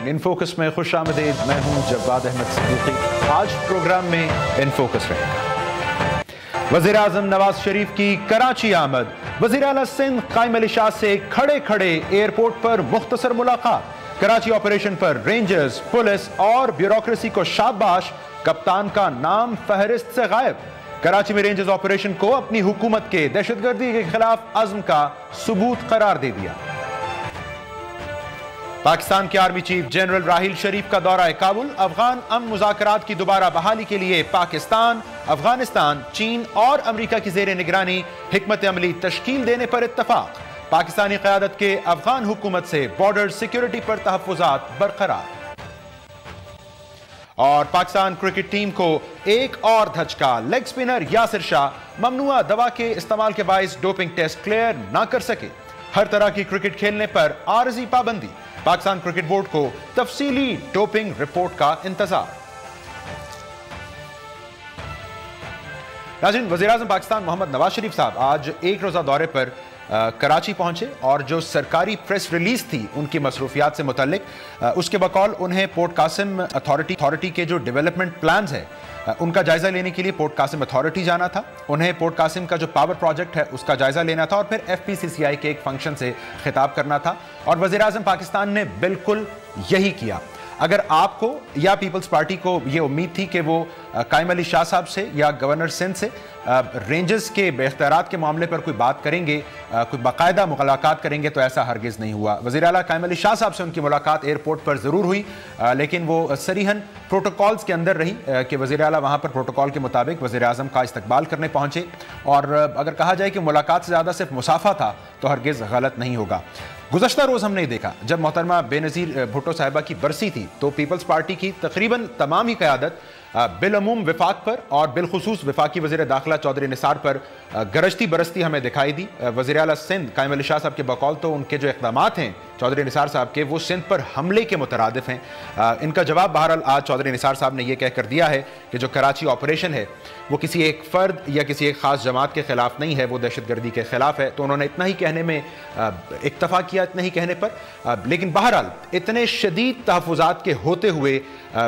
In focus में खुश आमदीद। मैं हूं जवाद अहमद सिद्दीकी। आज प्रोग्राम में इन फोकस रहेगा। वज़ीर आज़म नवाज शरीफ की कराची आमद। वज़ीर आला सिंध कायम अली शाह से खड़े खड़े एयरपोर्ट पर मुख्तसर मुलाकात। कराची ऑपरेशन पर रेंजर्स, पुलिस और ब्यूरोक्रेसी को शाबाश। कप्तान का नाम फहरिस्त से गायब। कराची में रेंजर्स ऑपरेशन को अपनी हुकूमत के दहशतगर्दी के खिलाफ अज़्म का सबूत करार दे दिया। पाकिस्तान के आर्मी चीफ जनरल राहील शरीफ का दौरा काबुल। अफगान अमन मुज़ाकरात की दोबारा बहाली के लिए पाकिस्तान, अफगानिस्तान, चीन और अमेरिका की ज़ेर निगरानी हिकमत अमली तश्कील देने पर इत्तफाक। पाकिस्तानी क़यादत के अफगान हुकूमत से बॉर्डर सिक्योरिटी पर तहफ़्फ़ुज़ात बरकरार। और पाकिस्तान क्रिकेट टीम को एक और धचका। लेग स्पिनर यासिर शाह ममनुआ दवा के इस्तेमाल के बाइस डोपिंग टेस्ट क्लियर ना कर सके। हर तरह की क्रिकेट खेलने पर आरजी पाबंदी। पाकिस्तान क्रिकेट बोर्ड को तफसीली डोपिंग रिपोर्ट का इंतजार। नाज़रीन, वज़ीर आज़म पाकिस्तान मोहम्मद नवाज शरीफ साहब आज एक रोज़ा दौरे पर कराची पहुंचे और जो सरकारी प्रेस रिलीज थी उनकी मसरूफियात से मुतल्लिक, उसके बकौल उन्हें पोर्ट कासिम अथॉरिटी के जो डेवलपमेंट प्लान्स है उनका जायजा लेने के लिए पोर्ट कासिम अथॉरिटी जाना था। उन्हें पोर्ट कासिम का जो पावर प्रोजेक्ट है उसका जायजा लेना था और फिर FPCCI के एक फंक्शन से खिताब करना था। और वज़ीर आज़म पाकिस्तान ने बिल्कुल यही किया। अगर आपको या पीपल्स पार्टी को ये उम्मीद थी कि वो कायम अली शाह साहब से या गवर्नर सिंध से रेंजर्स के बेख्तियारात के मामले पर कोई बात करेंगे, कोई बाकायदा मुलाकात करेंगे, तो ऐसा हरगिज़ नहीं हुआ। वज़ीर आला कायम अली शाह साहब से उनकी मुलाकात एयरपोर्ट पर ज़रूर हुई, लेकिन वो सरीहन प्रोटोकॉल्स के अंदर रही कि वज़ीर आला वहाँ पर प्रोटोकॉल के मुताबिक वज़ीर आज़म का इस्तकबाल करने पहुँचे। और अगर कहा जाए कि मुलाकात से ज़्यादा सिर्फ मुसाफा था तो हरगिज़ गलत नहीं होगा। गुज़श्ता रोज़ हमने देखा जब मोहतरमा बेनज़ीर भुट्टो साहिबा की बरसी थी तो पीपल्स पार्टी की तकरीबन तमाम ही क़यादत बिलअमूम विफाक पर और बिलखुसूस वफाकी वज़ीर दाखिला चौधरी निसार पर गरजती बरसती हमें दिखाई दी। वज़ीर आला सिंध कायम अली शाह साहब के बकौल तो उनके जो इक़दामात हैं चौधरी निसार साहब के, वो सिंध पर हमले के मुतरादिफ हैं। इनका जवाब बहरहाल आज चौधरी निसार साहब ने यह कह कर दिया है कि जो कराची ऑपरेशन है वो किसी एक फ़र्द या किसी एक ख़ास जमात के ख़िलाफ़ नहीं है, वो दहशतगर्दी के ख़िलाफ़ है। तो उन्होंने इतना ही कहने में इक्तफ़ा किया, इतना ही कहने पर। लेकिन बहरहाल इतने शदीद तहफ़्फ़ुज़ात के होते हुए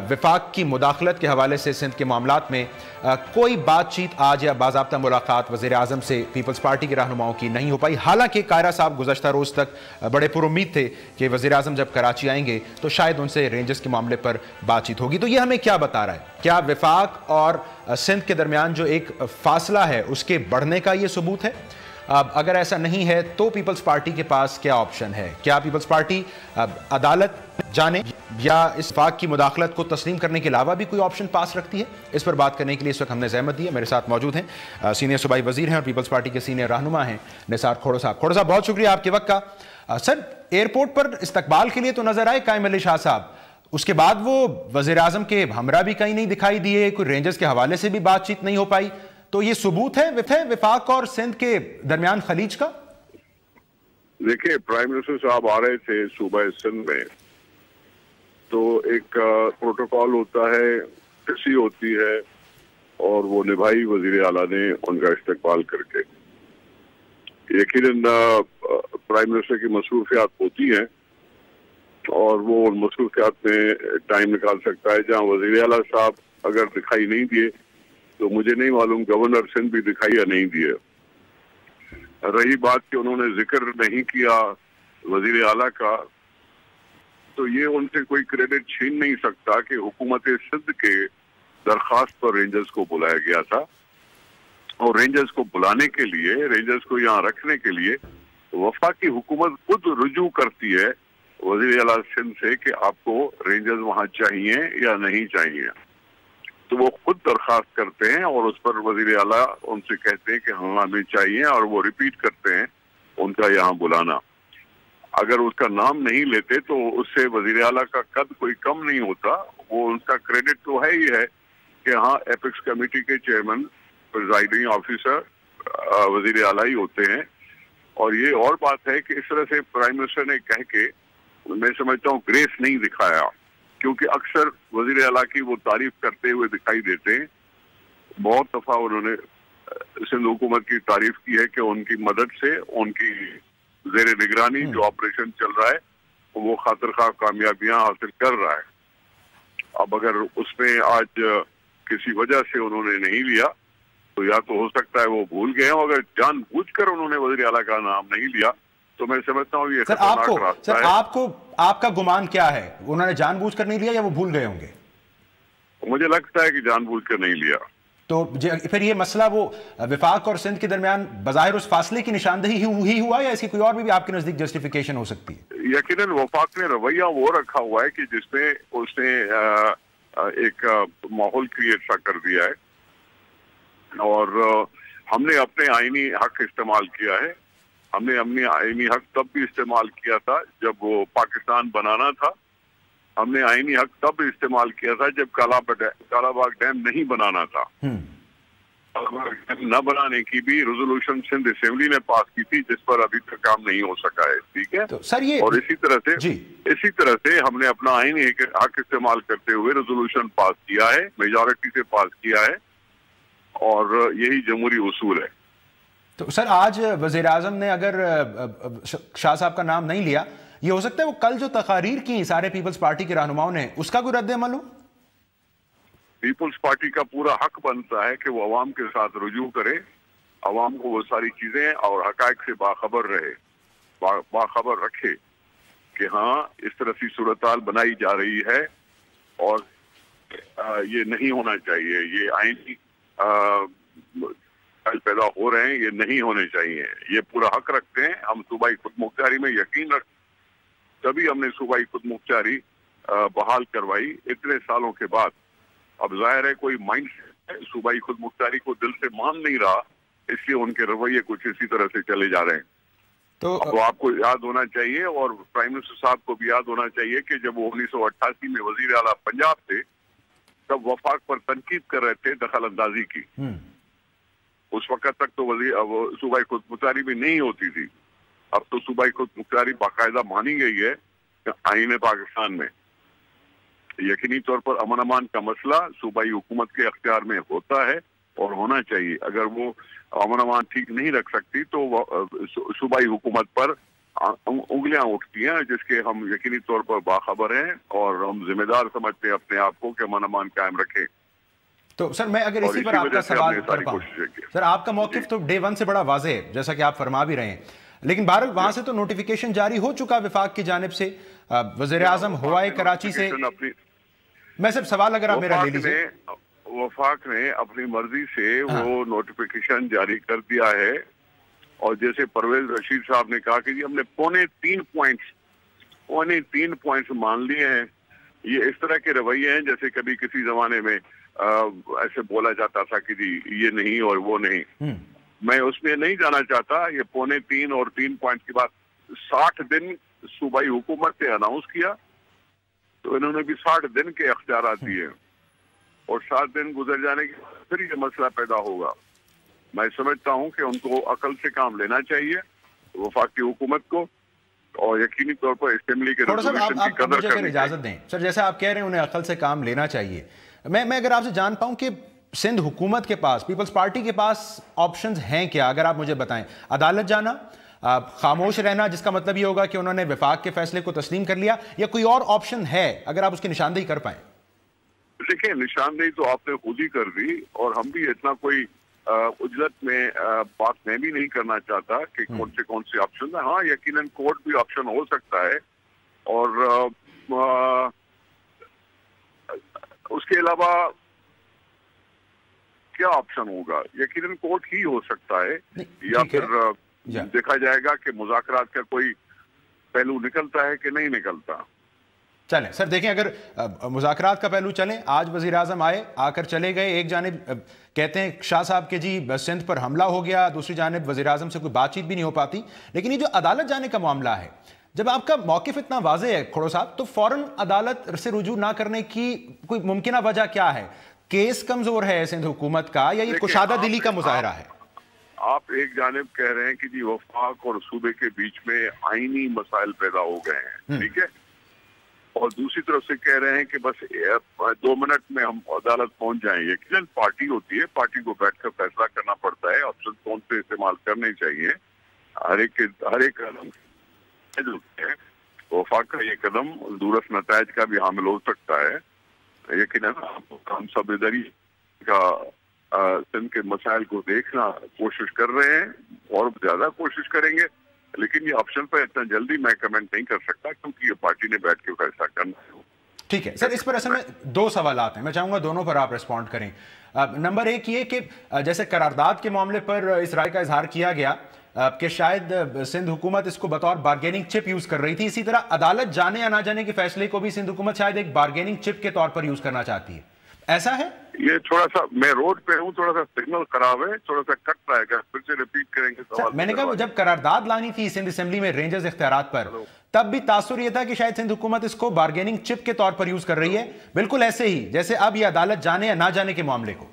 विफाक की मुदाखलत के हवाले से सिंध के मामलात में कोई बातचीत आज या बाज़ाब्ता मुलाकात वज़ीर आज़म से पीपल्स पार्टी के रहनुमाओं की नहीं हो पाई। हालांकि कायरा साहब गुज़श्ता रोज़ तक बड़े पुरुम्मीद थे कि वज़ीर आज़म जब कराची आएंगे तो शायद उनसे रेंजर्स के मामले पर बातचीत होगी। तो ये हमें क्या बता रहा है? क्या विफाक और सिंध के दरमियान जो एक फासला है उसके बढ़ने का ये सबूत है? अगर ऐसा नहीं है तो पीपल्स पार्टी के पास क्या ऑप्शन है? क्या पीपल्स पार्टी अदालत जाने या इस फाक की मुदाखलत को तस्लीम करने के अलावा भी कोई ऑप्शन पास रखती है? इस पर बात करने के लिए इस वक्त हमने ज़हमत दी है। मेरे साथ मौजूद हैं सीनियर सूबाई वज़ीर हैं और पीपल्स पार्टी के सीनियर रहनुमा हैं निसार खोड़ो साहब। खोड़ो साहब, बहुत शुक्रिया आपके वक्त का। सर, एयरपोर्ट पर इस्तकबाल के लिए तो नजर आए कायम अली शाह साहब, उसके बाद वो वज़ीर आज़म के हमरा भी कहीं नहीं दिखाई दिए, कोई रेंजर्स के हवाले से भी बातचीत नहीं हो पाई। तो ये सबूत है विफाक और सिंध के दरमियान खलीज का? देखिए, प्राइम मिनिस्टर साहब आ रहे थे सूबा सिंध में, तो एक प्रोटोकॉल होता है, कृषि होती है, और वो निभाई वजीर आला ने उनका इस्तकबाल करके। यकीनन प्राइम मिनिस्टर की मसरूफियात होती हैं और वो उन मसरूफियात में टाइम निकाल सकता है। जहाँ वजीर आला साहब अगर दिखाई नहीं दिए तो मुझे नहीं मालूम गवर्नर सिंध भी दिखाई या नहीं दिए। रही बात कि उन्होंने जिक्र नहीं किया वजीर आला का, तो ये उनसे कोई क्रेडिट छीन नहीं सकता कि हुकूमत सिंध के दरख्वास्त पर रेंजर्स को बुलाया गया था। और रेंजर्स को बुलाने के लिए, रेंजर्स को यहाँ रखने के लिए वफाकी हुकूमत खुद रुजू करती है वजीर आला सिंध से कि आपको रेंजर्स वहाँ चाहिए या नहीं चाहिए। तो वो खुद दरख्वास्त करते हैं और उस पर वजीर आला उनसे कहते हैं कि हाँ हमें चाहिए, और वो रिपीट करते हैं उनका यहाँ बुलाना। अगर उसका नाम नहीं लेते तो उससे वजीर आला का कद कोई कम नहीं होता। वो उनका क्रेडिट तो है ही है कि हाँ एपिक्स कमेटी के चेयरमैन, प्रिजाइडिंग ऑफिसर वजीर आला ही होते हैं। और ये और बात है कि इस तरह से प्राइम मिनिस्टर ने कह के, मैं समझता हूँ, ग्रेस नहीं दिखाया, क्योंकि अक्सर वजीर आला की वो तारीफ करते हुए दिखाई देते हैं। बहुत दफा उन्होंने सिंध हुकूमत की तारीफ की है कि उनकी मदद से, उनकी जेर निगरानी जो ऑपरेशन चल रहा है وہ خاطر خواہ کامیابیاں حاصل کر رہا ہے. اب اگر اس میں آج کسی وجہ سے انہوں نے نہیں لیا تو یا تو ہو سکتا ہے وہ بھول گئے ہوں. اگر جان بوجھ کر انہوں نے وزیر اعلیٰ کا نام نہیں لیا تو میں سمجھتا ہوں یہ خطرناک راستہ ہے. آپ کا گمان کیا ہے, انہوں نے جان بوجھ کر نہیں لیا یا وہ بھول گئے ہوں گے؟ مجھے لگتا ہے کہ جان بوجھ کر نہیں لیا. تو پھر یہ مسئلہ وہ وفاق اور سندھ کے درمیان بظاہر اس فاصلے کی نشاندہی ہی ہوا یا اس کی کوئی اور بھی آپ کے نزدیک جسٹیفیکیشن ہو سکتی ہے؟ یقیناً وفاق نے رویہ وہ رکھا ہوا ہے کہ جس میں اس نے ایک ماحول کریٹ سا کر دیا ہے اور ہم نے اپنے آئینی حق استعمال کیا ہے. ہم نے اپنی آئینی حق تب بھی استعمال کیا تھا جب وہ پاکستان بنانا تھا. ہم نے آئینی حق تب استعمال کیا تھا جب کالا باغ ڈیم نہیں بنانا تھا. نہ بنانے کی بھی ریزولوشن سندھ اسمبلی نے پاس کی تھی جس پر ابھی تک کام نہیں ہو سکا ہے. ٹھیک ہے, اور اسی طرح سے ہم نے اپنا آئینی حق استعمال کرتے ہوئے ریزولوشن پاس کیا ہے, میجورٹی سے پاس کیا ہے, اور یہی جمہوری اصول ہے. تو سر آج وزیر اعظم نے اگر شاہ صاحب کا نام نہیں لیا, یہ ہو سکتا ہے وہ کل جو تقاریر کی سارے پیپلز پارٹی کے رہنماؤں نے اس کا کوئی رد عمل ہو؟ پیپلز پارٹی کا پورا حق بنتا ہے کہ وہ عوام کے ساتھ رجوع کرے, عوام کو وہ ساری چیزیں اور حقائق سے باخبر رہے, باخبر رکھے کہ ہاں اس طرح کی صورتحال بنائی جا رہی ہے اور یہ نہیں ہونا چاہیے, یہ آئینی پیدا ہو رہے ہیں, یہ نہیں ہونے چاہیے. یہ پورا حق رکھتے ہیں. ہم صوبائی خود مختاری میں یقین رکھتے ہیں, تبھی ہم نے صوبائی خود مختاری بحال کروائی اتنے سالوں کے بعد. اب ظاہر ہے کوئی مائنڈ صوبائی خود مختاری کو دل سے مان نہیں رہا, اس لیے ان کے رویے کچھ اسی طرح سے چلے جا رہے ہیں. تو آپ کو یاد ہونا چاہیے اور پرائم منسٹر صاحب کو بھی یاد ہونا چاہیے کہ جب وہ 1988 میں وزیر اعلیٰ پنجاب تھے تب وفاق پر تنقید کر رہے تھے دخل اندازی کی. اس وقت تک تو صوبائی خود مختاری بھی نہیں ہوتی تھی. اب تو صوبائی خود مختاری باقاعدہ مانی گئی ہے آئین پاکستان میں. یقینی طور پر امن امان کا مسئلہ صوبائی حکومت کے اختیار میں ہوتا ہے اور ہونا چاہیے. اگر وہ امن امان ٹھیک نہیں رکھ سکتی تو صوبائی حکومت پر انگلیاں اٹھتی ہیں, جس کے ہم یقینی طور پر باخبر ہیں اور ہم ذمہ دار سمجھتے ہیں اپنے آپ کو کہ امن امان قائم رکھیں. تو سر میں اگر اسی پر آپ کا سوال کر پاؤں, سر آپ کا موقف تو ڈے ون سے بڑا واضح ہے جیسا کہ آپ فرما بھی رہے ہیں, لیکن بہرحال وہاں سے تو نوٹیفیکیشن جاری ہو چکا وفاق کی جانب سے, وزیر اعظم ہوا ہے کراچی سے. میں صرف سوال اگر آپ میرا لے لیجیے. وفاق نے اپنی مرضی سے وہ نوٹیفیکیشن جاری کر دیا ہے, اور جیسے پرویز رشید صاحب نے کہا کہ جی ہم نے پونے تین پوائنٹس مان لیے ہیں. یہ اس طرح کے رویے ہیں جیسے کبھی کسی زمانے میں ایسے بولا جاتا تھا کہ جی یہ نہیں اور وہ نہیں. میں اس میں نہیں جانا چاہتا. یہ پونے 3 اور 3 پوائنٹ کے بعد 60 دن صوبائی حکومت نے اناؤنس کیا تو انہوں نے بھی 60 دن کے اختیارات دیے, اور 60 دن گزر جانے کے بعد پھر یہ مسئلہ پیدا ہوگا. میں سمجھتا ہوں کہ ان کو عقل سے کام لینا چاہیے وفاقی حکومت کو, اور یقینی طور پر اسمبلی کے ریزولوشن کی قدر کرنی. اجازت دیں سر, جیسے آپ کہہ رہے ہیں انہیں عقل سے کام لینا چاہیے, میں اگر آپ سے جان پاؤں کہ سندھ حکومت کے پاس, پیپلز پارٹی کے پاس آپشنز ہیں کیا, اگر آپ مجھے بتائیں. عدالت جانا, خاموش رہنا جس کا مطلب یہ ہوگا کہ انہوں نے وفاق کے فیصلے کو تسلیم کر لیا, یا کوئی اور آپشن ہے اگر آپ اس کی نشاندہی کر پائیں؟ دیکھیں نشاندہی تو آپ نے خود ہی کر دی, اور ہم بھی اتنا کوئی اجلت میں بات میں بھی نہیں کرنا چاہتا کہ کون سے آپشن ہیں. ہاں یقیناً کورٹ بھی آپشن ہو سکتا ہے, اور اس کے علاوہ کیا آپشن ہوگا؟ یقیناً کورٹ ہی ہو سکتا ہے, یا پھر دیکھا جائے گا کہ مذاکرات کا کوئی پہلو نکلتا ہے کہ نہیں نکلتا. چلیں سر دیکھیں, اگر مذاکرات کا پہلو چلیں, آج وزیر اعظم آئے, آ کر چلے گئے. ایک جانب کہتے ہیں شاہ صاحب کہ جی سندھ پر حملہ ہو گیا, دوسری جانب وزیر اعظم سے کوئی بات چیت بھی نہیں ہو پاتی. لیکن یہ جو عدالت جانے کا معاملہ ہے, جب آپ کا موقف اتنا واضح ہے کھڑو صاحب, تو فوراً عدالت سے رجوع نہ کرنے کی کوئی ممکنہ وجہ کیا ہے؟ کیس کمزور ہے سندھ حکومت کا, یا یہ کشادہ دلی کا مظاہرہ ہے؟ آپ ایک جانب کہہ رہے ہیں کہ جی وفاق اور صوبے کے بیچ میں آئینی مسائل پیدا ہو گئے ہیں, ٹھیک ہے, اور دوسری طرف سے کہہ رہے ہیں کہ بس 2 منٹ میں ہم عدالت پہنچ جائیں. یقیناً پارٹی ہوتی ہے, پارٹی کو بیٹھ کر فیصلہ کرنا پڑتا ہے, آپشن کون سے استعمال کرنے چاہیے. ہر ایک वफाक का ये कदम दूरस नतायज का भी हामिल हो सकता है। यकीनन हम सब इधर ही का सिंध के मसाइल को देखना कोशिश कर रहे हैं और ज्यादा कोशिश करेंगे, लेकिन ये ऑप्शन पर इतना जल्दी मैं कमेंट नहीं कर सकता क्योंकि ये पार्टी ने बैठ के फैसला करना है। ठीक है सर, इस पर असल में दो सवाल हैं, मैं चाहूंगा दोनों पर आप रिस्पॉन्ड करें। नंबर एक ये कि जैसे करारदाद के मामले पर इस राय का इजहार किया गया कि शायद सिंध हुकूमत इसको बतौर बार्गेनिंग चिप यूज कर रही थी, इसी तरह अदालत जाने या ना जाने के फैसले को भी सिंध हुकूमत शायद एक बार्गेनिंग चिप के तौर पर यूज करना चाहती है, ऐसा है? ये थोड़ा सा, मैं रोड पे हूँ, थोड़ा सा सिग्नल खराब है, थोड़ा सा कट रहा है, फिर से रिपीट करेंगे सवाल? मैंने कहा जब करारदाद लानी थी सिंध असेंबली में रेंजर्स इख्तियारात पर, तब भी तासुर यह था कि शायद सिंध हुकूमत इसको बार्गेनिंग चिप के तौर पर यूज कर रही है, बिल्कुल ऐसे ही जैसे अब ये अदालत जाने या ना जाने के मामले को।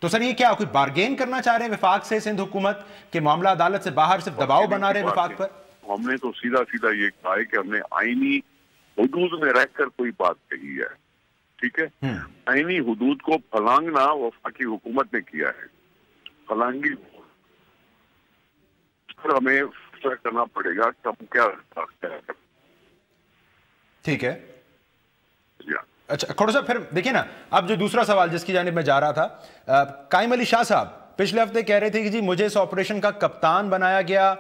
तो सर ये क्या कोई बार्गेन करना चाह रहे हैं विफाक से सिंध हुकूमत के मामला अदालत से बाहर सिर्फ दबाव बना रहे विफाक पर? हमने तो सीधा सीधा ये कहा है कि हमने आईनी हुदूद में रहकर कोई बात कही है, ठीक है? आईनी हुदूद को फलांगना वफाकी हुकूमत ने किया है, फलांगी पर हमें फैसला करना पड़ेगा कि हम क्या है। ठीक है, अच्छा खोड़ा साहब, फिर देखिए ना, अब जो दूसरा सवाल जिसकी जानिब में जा रहा था, कायम अली शाह साहब पिछले हफ्ते कह रहे थे कि जी मुझे इस ऑपरेशन का कप्तान बनाया गया,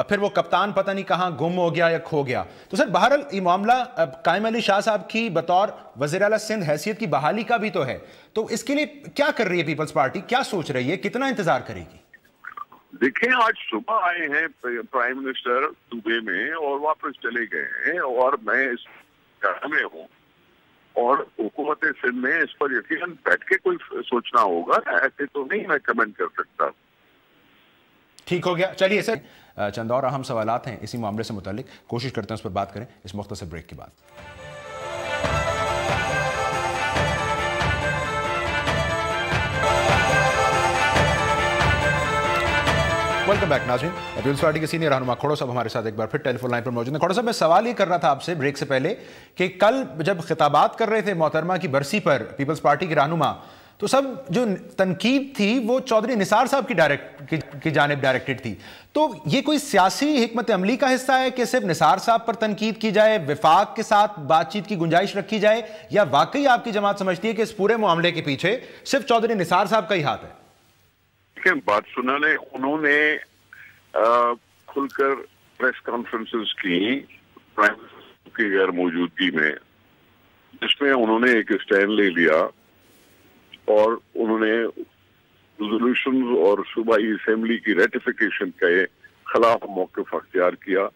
फिर वो कप्तान पता नहीं कहां गुम हो गया या खो गया। तो सर बहरहाल ये मामला कायम अली शाह साहब की बतौर वज़ीर आला सिंध हैसियत की बहाली का भी तो है, तो इसके लिए क्या कर रही है पीपल्स पार्टी, क्या सोच रही है, कितना इंतजार करेगी? देखें, आज सुबह आए हैं प्राइम मिनिस्टर सूबे में और वापस चले गए हैं, और मैं इस घर में हूँ और हुकूमत सिंध में इस पर यकीनन बैठ के कोई सोचना होगा, ऐसे तो नहीं मैं कमेंट कर सकता। ठीक हो गया, चलिए सर चंद और अहम सवालात हैं इसी मामले से मुतालिक, कोशिश करते हैं उस पर बात करें इस मुख्तसर ब्रेक के बाद। वेलकम बैक नाज़रीन, पीपल्स पार्टी के सीनियर रहनुमा खोड़ा साहब हमारे साथ एक बार फिर टेलीफोन लाइन पर मौजूद हैं। खोड़ा साहब, मैं सवाल ये कर रहा था आपसे ब्रेक से पहले कि कल जब खिताबात कर रहे थे मोहतरमा की बरसी पर पीपल्स पार्टी के रहनुमा, तो सब जो तनकीद थी वो चौधरी निसार साहब की जानिब डायरेक्टेड थी, तो ये कोई सियासी हिकमत अमली का हिस्सा है कि सिर्फ निसार साहब पर तनकीद की जाए, विफाक के साथ बातचीत की गुंजाइश रखी जाए, या वाकई आपकी जमात समझती है कि इस पूरे मामले के पीछे सिर्फ चौधरी निसार साहब का ही हाथ है? बात सुनाने उन्होंने खुलकर प्रेस कॉन्फ्रेंसेस की प्राइम मिनिस्टर की गैर मौजूदगी में, जिसमें उन्होंने एक स्टैंड ले लिया और उन्होंने रेजोल्यूशन और सूबाई असेंबली की रेटिफिकेशन के खिलाफ मौक़िफ़ अख्तियार किया,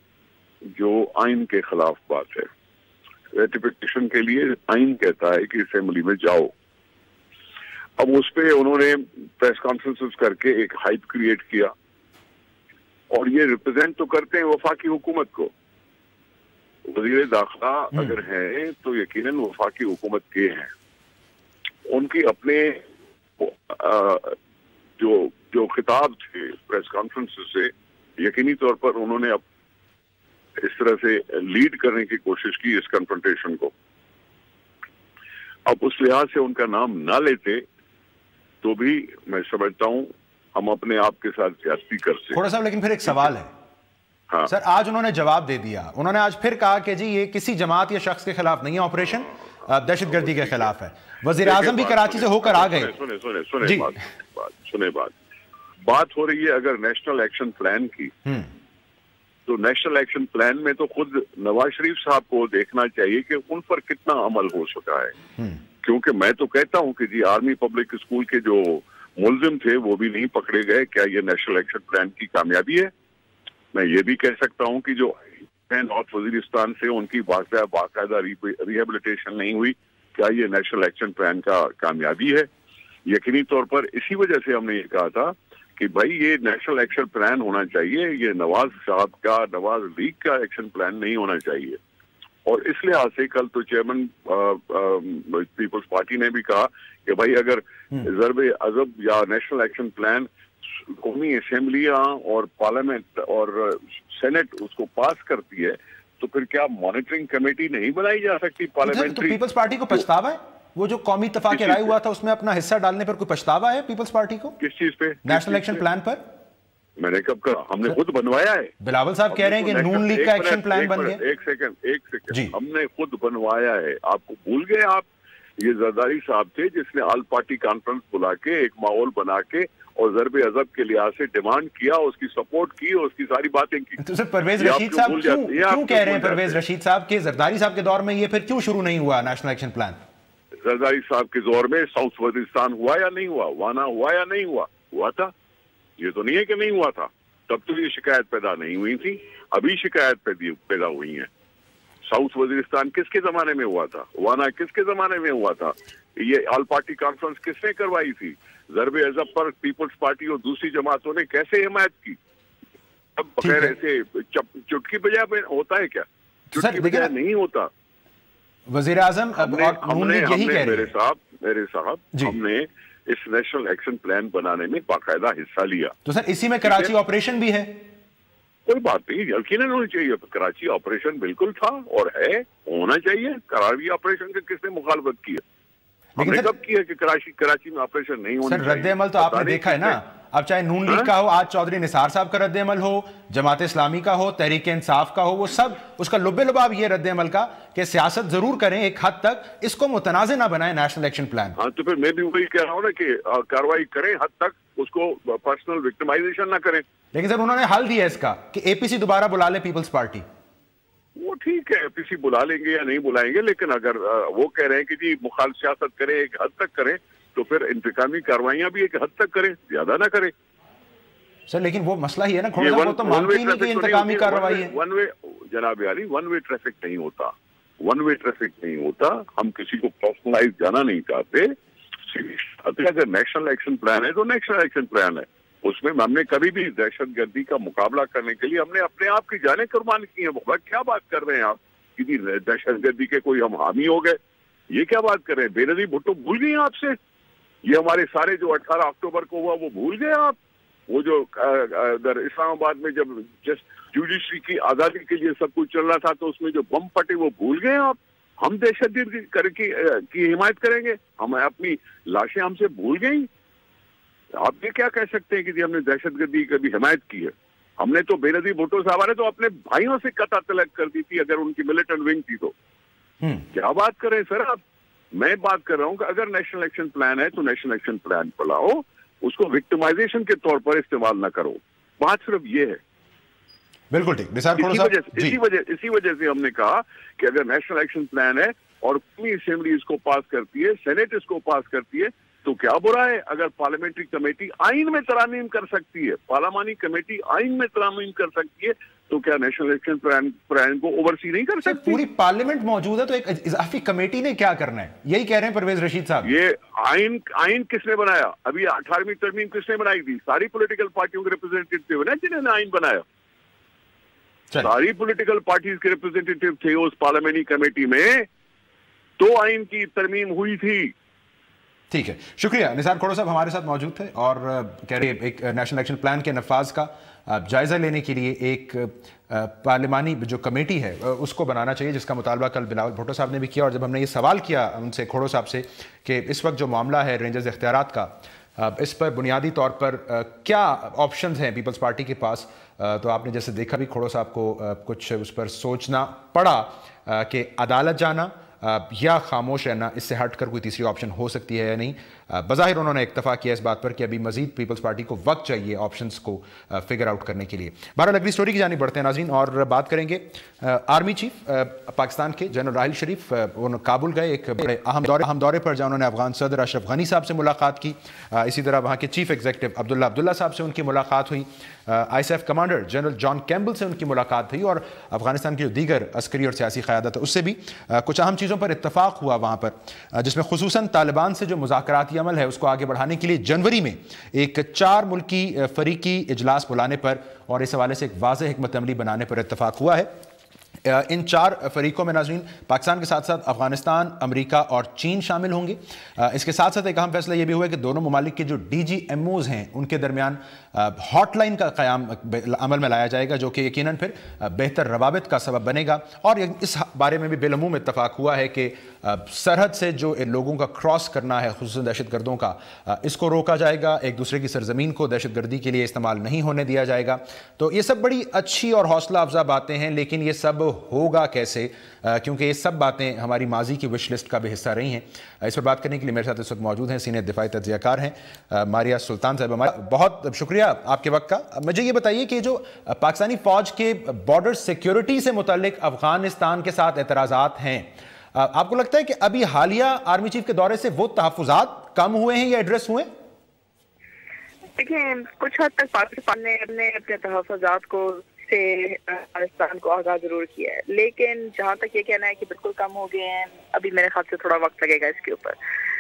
जो आइन के खिलाफ बात है। रेटिफिकेशन के लिए आइन कहता है कि असेंबली में जाओ। अब उस पे उन्होंने प्रेस कॉन्फ्रेंसेस करके एक हाइप क्रिएट किया, और ये रिप्रेजेंट तो करते हैं वफाकी हुकूमत को। वजीर दाखिला अगर हैं तो यकीनन वफाकी हुकूमत के हैं, उनकी अपने जो खिताब थे प्रेस कॉन्फ्रेंसेस से यकीनी तौर पर उन्होंने अब इस तरह से लीड करने की कोशिश की इस कन्फ्रंटेशन को। अब उस लिहाज से उनका नाम ना लेते तो भी मैं समझता हूं हम अपने आप के साथ ज्यादती करते। थोड़ा सा लेकिन फिर एक सवाल है। हाँ सर, आज उन्होंने जवाब दे दिया, उन्होंने आज फिर कहा कि जी ये किसी जमात या शख्स के खिलाफ नहीं है ऑपरेशन, दहशतगर्दी के खिलाफ है। वजीर आजम भी कराची से होकर आ गए। सुने बात हो रही है अगर नेशनल एक्शन प्लान की, तो नेशनल एक्शन प्लान में तो खुद नवाज शरीफ साहब को देखना चाहिए कि उन पर कितना अमल हो चुका है। क्योंकि मैं तो कहता हूं कि जी आर्मी पब्लिक स्कूल के जो मुलजिम थे वो भी नहीं पकड़े गए, क्या ये नेशनल एक्शन प्लान की कामयाबी है? मैं ये भी कह सकता हूं कि जो नॉर्थ वजीरिस्तान से उनकी बाकायदा रिहेबिलिटेशन नहीं हुई, क्या ये नेशनल एक्शन प्लान का कामयाबी है? यकीनी तौर पर इसी वजह से हमने ये कहा था कि भाई ये नेशनल एक्शन प्लान होना चाहिए, ये नवाज साहब का, नवाज लीग का एक्शन प्लान नहीं होना चाहिए। और इस लिहाज से कल तो चेयरमैन पीपल्स पार्टी ने भी कहा कि भाई अगर ज़रबे अज़ब या नेशनल एक्शन प्लान कौमी असेंबलियां और पार्लियामेंट और सेनेट उसको पास करती है, तो फिर क्या मॉनिटरिंग कमेटी नहीं बनाई जा सकती पार्लियामेंट्री? तो पीपल्स पार्टी को पछतावा है? वो जो कौमी इत्तेफाक राय हुआ था उसमें अपना हिस्सा डालने पर कोई पछतावा है पीपल्स पार्टी को? किस चीज पे? नेशनल एक्शन प्लान पर? मैंने कब कहा? हमने खुद बनवाया है। बिलावल साहब कह रहे हैं कि नून लीग का एक्शन प्लान बन गया। एक सेकंड, हमने खुद बनवाया है। आपको भूल गए आप? ये जरदारी साहब थे जिसने ऑल पार्टी कॉन्फ्रेंस बुला के एक माहौल बना के और ज़रबे अज़ब के लिहाज से डिमांड किया, उसकी सपोर्ट की और उसकी सारी बातें की। तो सर परवेज रशीद साहब क्यों कह रहे हैं, परवेज रशीद साहब के जरदारी साहब के दौर में ये फिर क्यों शुरू नहीं हुआ नेशनल एक्शन प्लान? जरदारी साहब के दौर में साउथ वजीरिस्तान हुआ या नहीं हुआ? वाना हुआ या नहीं हुआ? हुआ था। ये तो नहीं है कि नहीं हुआ था। तब तो ये शिकायत पैदा नहीं हुई थी, अभी शिकायत पैदा हुई है। साउथ वजीरिस्तान किसके जमाने में हुआ था? वाना किसके जमाने में हुआ था? ये ऑल पार्टी कॉन्फ्रेंस किसने करवाई थी? ज़रबे अज़ब पर पीपल्स पार्टी और दूसरी जमातों ने कैसे हिमायत की? अब बगैर ऐसे चुटकी बजाय होता है क्या? चुटकी बजाय नहीं होता। वजीर आजम हमने यही कह रहे हैं। मेरे साहब हमने इस नेशनल एक्शन प्लान बनाने में बाकायदा हिस्सा लिया। तो सर इसी में कराची ऑपरेशन भी है? कोई बात नहीं, यकीनन होनी चाहिए। कराची ऑपरेशन बिल्कुल था और है, होना चाहिए। कराची ऑपरेशन की किसने मुखालफत की है? हमने कब किया कि कराची में ऑपरेशन नहीं होना चाहिए? सर रद्द अमल तो आपने देखा है ना, अब चाहे नून लीग का हो, आज चौधरी निसार साहब का रद्द अमल हो, जमात इस्लामी का हो, तहरीक इंसाफ का हो, वो सब उसका लुब्बे लुबाब ये रद्द अमल का कि सियासत जरूर करें एक हद तक, इसको मुतनाज़े ना बनाए नेशनल एक्शन प्लान। हाँ तो फिर मैं भी वही कह रहा हूँ ना कि कार्रवाई करें हद तक, उसको पर्सनल विक्टिमाइजेशन ना करें। लेकिन सर उन्होंने हल दिया इसका कि एपीसी दोबारा बुला ले पीपल्स पार्टी। वो ठीक है, एपीसी बुला लेंगे या नहीं बुलाएंगे, लेकिन अगर वो कह रहे हैं कि जी मुखालिफ सियासत करें, एक हद तक करें, तो फिर इंतकामी कार्रवाइयां भी एक हद तक करें, ज्यादा ना करें। सर लेकिन वो मसला ही है ना, वो तो मानते ही नहीं कि इंतकामी कार्रवाई है। वन वे जनाब यारी, वन वे ट्रैफिक नहीं होता, वन वे ट्रैफिक नहीं होता। हम किसी को पर्सनलाइज जाना नहीं चाहते। अगर नेशनल एक्शन प्लान है तो नेशनल एक्शन प्लान है, उसमें हमने कभी भी दहशतगर्दी का मुकाबला करने के लिए हमने अपने आप की जानें कुर्बान की हैं। क्या बात कर रहे हैं आप कि दहशतगर्दी के कोई हम हामी हो गए? ये क्या बात कर रहे हैं? बेनजीर भुट्टो भूल गए आपसे? ये हमारे सारे जो 18 अक्टूबर को हुआ वो भूल गए आप? वो जो इस्लामाबाद में जब जस्ट जुडिशरी की आजादी के लिए सब कुछ चल रहा था तो उसमें जो बम फटे वो भूल गए आप? हम दहशतगर्दी की हिमायत करेंगे? हम अपनी लाशें हमसे भूल गई? आप ये क्या कह सकते हैं कि हमने दहशतगर्दी की भी हिमायत की है? हमने तो बेनजीर भुट्टो साहब ने तो अपने भाइयों से कता तलक कर दी थी अगर उनकी मिलिटेंट विंग थी तो। क्या बात कर रहे हैं सर आप? मैं बात कर रहा हूं कि अगर नेशनल एक्शन प्लान है तो नेशनल एक्शन प्लान बुलाओ, उसको विक्टिमाइजेशन के तौर पर इस्तेमाल ना करो। बात सिर्फ ये है। बिल्कुल ठीक। इसी वजह से हमने कहा कि अगर नेशनल एक्शन प्लान है और कौमी असेंबली इसको पास करती है, सेनेट इसको पास करती है, तो क्या बुरा है अगर पार्लियामेंट्री कमेटी आइन में तरामीम कर सकती है? पार्लियामानी कमेटी आइन में तरामीम कर सकती है, तो क्या नेशनल एक्शन प्लान को ओवरसी नहीं कर सकती? पूरी पार्लियामेंट मौजूद है तो एक इजाफी कमेटी ने क्या करना है? यही कह रहे हैं परवेज रशीद साहब। ये आइन किसने बनाया? अभी 18वीं तरमीम किसने बनाई थी? सारी पॉलिटिकल पार्टियों के रिप्रेजेंटेटिव ना जिन्होंने आइन बनाया। सारी पॉलिटिकल पार्टीज के रिप्रेजेंटेटिव थे उस पार्लियामेंट्री कमेटी में, तो आइन की तरमीम हुई थी। ठीक है, शुक्रिया। निसार खोड़ो साहब हमारे साथ मौजूद थे और कह रहे एक नेशनल एक्शन प्लान के नफाज का जायज़ा लेने के लिए एक पार्लिमानी जो कमेटी है उसको बनाना चाहिए, जिसका मुतालबा कल बिलावल भुट्टो साहब ने भी किया। और जब हमने ये सवाल किया उनसे, खोड़ो साहब से, कि इस वक्त जो मामला है रेंजर्स इख्तियारात का, इस पर बुनियादी तौर पर क्या ऑप्शंस हैं पीपल्स पार्टी के पास, तो आपने जैसे देखा भी खोड़ो साहब को कुछ उस पर सोचना पड़ा कि अदालत जाना या खामोश रहना, इससे हटकर कोई तीसरी ऑप्शन हो सकती है या नहीं। बज़ाहिर उन्होंने इत्तफाक किया इस बात पर कि अभी मजीद पीपल्स पार्टी को वक्त चाहिए ऑप्शंस को फिगर आउट करने के लिए। बहरहाल अगली स्टोरी की जानिब बढ़ते हैं नाज़रीन और बात करेंगे आर्मी चीफ पाकिस्तान के जनरल राहिल शरीफ। वो काबुल गए एक बड़े अहम दौरे पर, जहाँ उन्होंने अफगान सदर अशरफ गनी साहब से मुलाकात की। इसी तरह वहाँ के चीफ एग्जीक्यूटिव अब्दुल्ला साहब से उनकी मुलाकात हुई। ISAF commander general John Campbell से उनकी मुलाकात हुई और अफगानिस्तान की जो दीगर अस्करी और सियासी क़यादत है उससे भी कुछ अहम चीज़ों पर इत्तफाक हुआ वहाँ पर, जिसमें खुसूसन तालिबान से जो मुज़ाकराती अमल है उसको आगे बढ़ाने के लिए जनवरी में एक 4 मुल्की फ़रीकी इजलास बुलाने पर और इस हवाले से एक वाज़ेह हिकमत अमली बनाने पर इत्तफाक हुआ है। इन 4 फरीकों में नाज़रीन पाकिस्तान के साथ साथ अफगानिस्तान, अमेरिका और चीन शामिल होंगे। इसके साथ साथ एक अहम फैसला ये भी हुआ है कि दोनों ममालिक के जो DGMOs हैं उनके दरमियान हॉटलाइन का क़याम अमल में लाया जाएगा, जो कि यकीनन फिर बेहतर रवाबित का सबब बनेगा। और इस बारे में भी बिलअमूम इत्तफाक हुआ है कि सरहद से जो लोगों का क्रॉस करना है, खुसूसन दहशतगर्दों का, इसको रोका जाएगा, एक दूसरे की सरजमीन को दहशतगर्दी के लिए इस्तेमाल नहीं होने दिया जाएगा। तो ये सब बड़ी अच्छी और हौसला अफजा बातें हैं, लेकिन ये सब होगा कैसे, क्योंकि ये सब बातें हमारी माजी की विश लिस्ट का भी हिस्सा रही हैं। इस पर बात करने के लिए मेरे साथ इस वक्त मौजूद हैं सीनियर दिफाई तज्ज़ियाकार हैं मारिया सुल्तान साहब। बहुत शुक्रिया आपके वक्त का। मुझे ये बताइए कि जो पाकिस्तानी फ़ौज के बॉर्डर सिक्योरिटी से मुतल्लिक अफगानिस्तान के साथ एतराज़ात हैं, आपको लगता है कि अभी हालिया आर्मी चीफ के दौरे से वो तहफ़्फ़ुज़ात कम हुए हैं या एड्रेस हुए? देखिए, कुछ हद तक पाकिस्तान ने अपने तहफ़्फ़ुज़ात को से अफगानिस्तान को आगाह जरूर किया है, लेकिन जहाँ तक ये कहना है कि बिल्कुल कम हो गए हैं, अभी मेरे ख्याल से थोड़ा वक्त लगेगा इसके ऊपर।